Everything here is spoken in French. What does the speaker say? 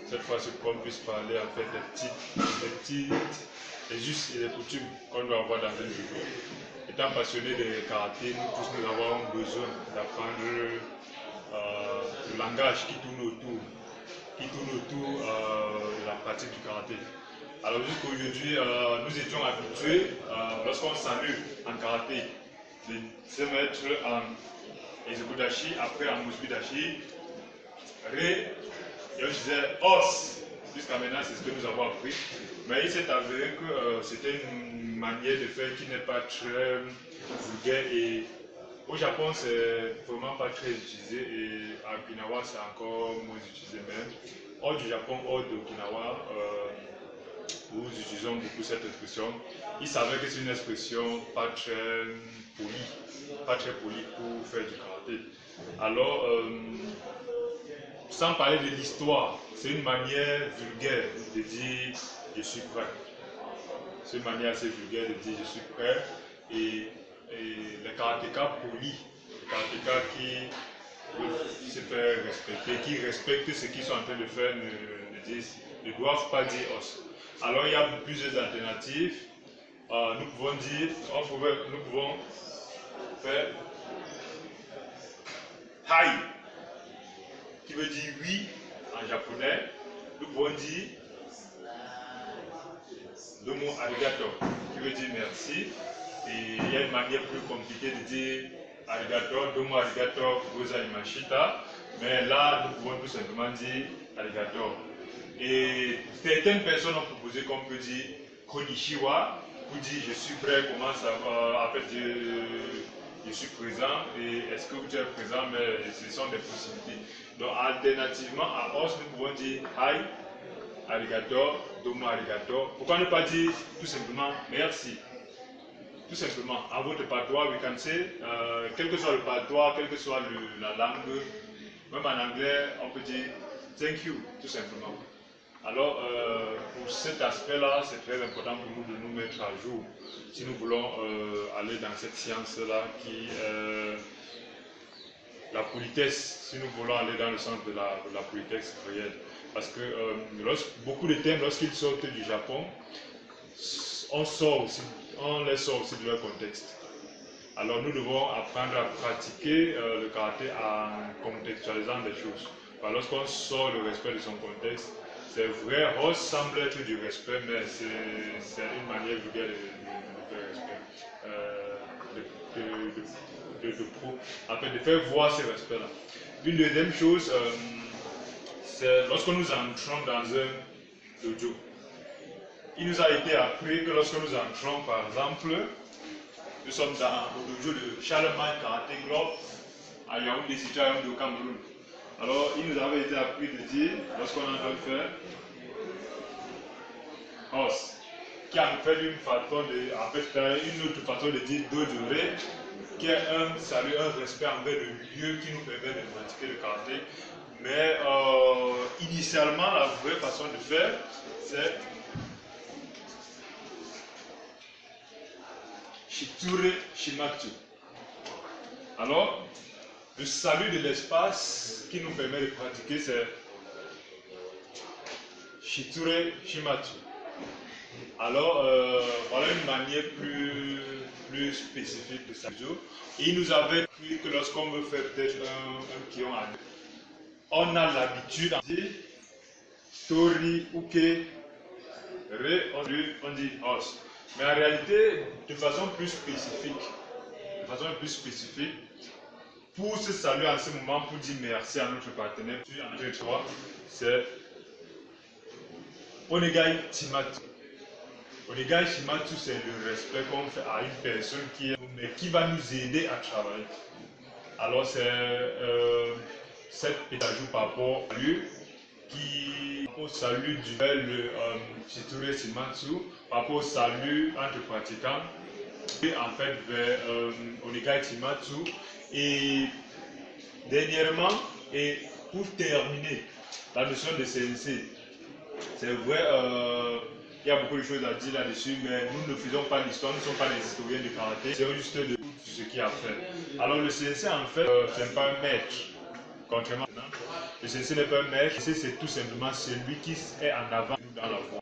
cette fois-ci qu'on puisse parler en fait des us et des coutumes qu'on doit avoir dans un dojo. Étant passionné de karaté, nous tous nous avons besoin d'apprendre le langage qui tourne autour de la pratique du karaté. Alors jusqu'aujourd'hui, nous étions habitués, lorsqu'on salue en karaté, de se mettre en Ezebudashi, après en Musubidashi, Re, et on disait os. Jusqu'à maintenant, c'est ce que nous avons appris. Mais il s'est avéré que c'était une manière de faire qui n'est pas très vulgaire et au Japon, c'est vraiment pas très utilisé et à Okinawa, c'est encore moins utilisé même. Hors du Japon, hors d'Okinawa, nous utilisons beaucoup cette expression. Il s'avère que c'est une expression pas très polie pour faire du karaté. Alors, sans parler de l'histoire, c'est une manière vulgaire de dire je suis prêt. C'est une manière assez vulgaire de dire je suis prêt et les karatékas polis, les karatékas qui se font respecter, qui respectent ce qu'ils sont en train de faire, ne doivent pas dire os. Alors il y a plusieurs alternatives. Nous pouvons faire hai, qui veut dire oui en japonais. Nous pouvons dire le mot arigato, qui veut dire merci. Et il y a une manière plus compliquée de dire arigato, domo arigato gozaimashita. Mais là, nous pouvons tout simplement dire arigato. Et certaines personnes ont proposé qu'on peut dire konnichiwa, pour dire je suis prêt, comment ça va, en fait je suis présent, et est-ce que tu es présent, mais ce sont des possibilités. Donc alternativement à os, nous pouvons dire hi, arigato, domo arigato. Pourquoi ne pas dire tout simplement merci? Tout simplement, en votre patois, we can say, quel que soit le patois, quelle que soit la langue, même en anglais, on peut dire thank you, tout simplement. Alors, pour cet aspect-là, c'est très important pour nous de nous mettre à jour si nous voulons aller dans cette science-là qui est la politesse, si nous voulons aller dans le sens de la politesse réelle. Parce que beaucoup de termes, lorsqu'ils sortent du Japon, on les sort aussi de leur contexte. Alors, nous devons apprendre à pratiquer le karaté en contextualisant des choses. Lorsqu'on sort le respect de son contexte, c'est vrai, Ross semble être du respect, mais c'est une manière vulgaire de faire respect, de faire voir ce respect-là. Une deuxième chose, c'est lorsque nous entrons dans un dojo. Il nous a été appris que lorsque nous entrons, par exemple, nous sommes dans le dojo de Charlemagne Karaté Club à Yaoundé, situé à Yaoundé au Cameroun. Alors, il nous avait été appris de dire, lorsqu'on est en train de faire os, qui en fait une autre façon de dire dojore, qui est un salut, un respect envers le lieu qui nous permet de pratiquer le karaté. Mais initialement, la vraie façon de faire, c'est Shiture Shimatsu. Alors, le salut de l'espace qui nous permet de pratiquer, c'est Shiture Shimatsu. Alors, voilà une manière plus spécifique de ça. Et il nous avait dit que lorsqu'on veut faire peut-être un kion à deux, on a l'habitude de dire Tori, Uke, Re, on dit os. Mais en réalité, de façon plus spécifique, pour se saluer en ce moment, pour dire merci à notre partenaire, c'est Onegai Shimatsu. Onegai Shimatsu, c'est le respect qu'on fait à une personne qui va nous aider à travailler. Alors, c'est cette pédagogie par rapport à lui qui au salut du le Shiture Shimatsu, par rapport au salut entre pratiquants, et en fait vers Onegai Shimatsu. Et dernièrement, et pour terminer, la notion de sensei. C'est vrai, il y a beaucoup de choses à dire là-dessus, mais nous ne faisons pas l'histoire, nous ne sommes pas des historiens du karaté, c'est juste de ce qu'il a fait. Alors le sensei, en fait, ce n'est pas un maître, contrairement à et ceci n'est pas un maître, c'est tout simplement celui qui est en avant dans la voie.